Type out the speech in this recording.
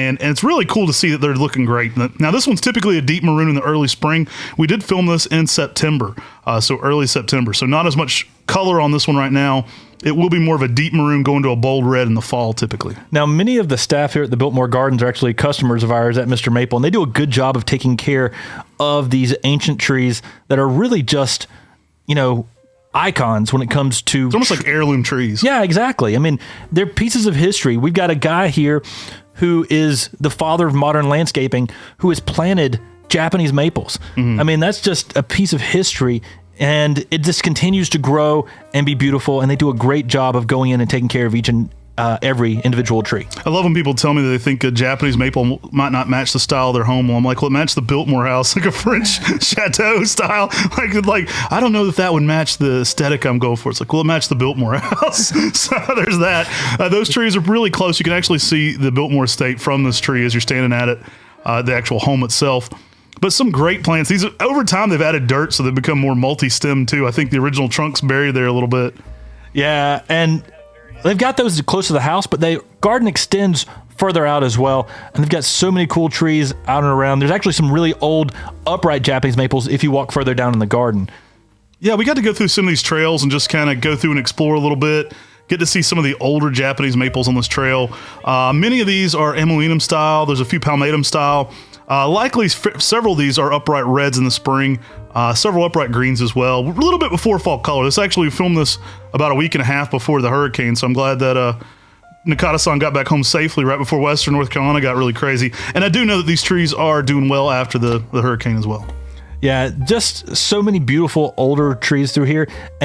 And it's really cool to see that they're looking great. Now, this one's typically a deep maroon in the early spring. We did film this in September, so early September. So not as much color on this one right now. It will be more of a deep maroon going to a bold red in the fall typically. Now, many of the staff here at the Biltmore Gardens are actually customers of ours at MrMaple, and they do a good job of taking care of these ancient trees that are really just, icons when it comes to... It's almost like heirloom trees. Yeah, exactly. I mean, they're pieces of history. We've got a guy here who is the father of modern landscaping who has planted Japanese maples. I mean, that's just a piece of history, and it just continues to grow and be beautiful, and they do a great job of going in and taking care of each and every individual tree. I love when people tell me that they think a Japanese maple might not match the style of their home. Well, I'm like, well, it matched the Biltmore house, like a French chateau style. Like I don't know if that would match the aesthetic I'm going for. It's like, well, it matched the Biltmore house. So there's that. Those trees are really close. You can actually see the Biltmore estate from this tree as you're standing at it, the actual home itself. But some great plants. These over time they've added dirt, so they've become more multi-stem too. I think the original trunk's buried there a little bit. Yeah, and they've got those close to the house, but the garden extends further out as well. And they've got so many cool trees out and around. There's actually some really old upright Japanese maples if you walk further down in the garden. Yeah, we got to go through some of these trails and just kind of go through and explore a little bit. Get to see some of the older Japanese maples on this trail. Many of these are Emelinum style. There's a few Palmatum style. Likely several of these are upright reds in the spring, several upright greens as well, a little bit before fall color. This actually, we filmed this about a week and a half before the hurricane, so I'm glad that Nakata-san got back home safely right before Western North Carolina got really crazy. And I do know that these trees are doing well after the hurricane as well. Yeah, just so many beautiful older trees through here. And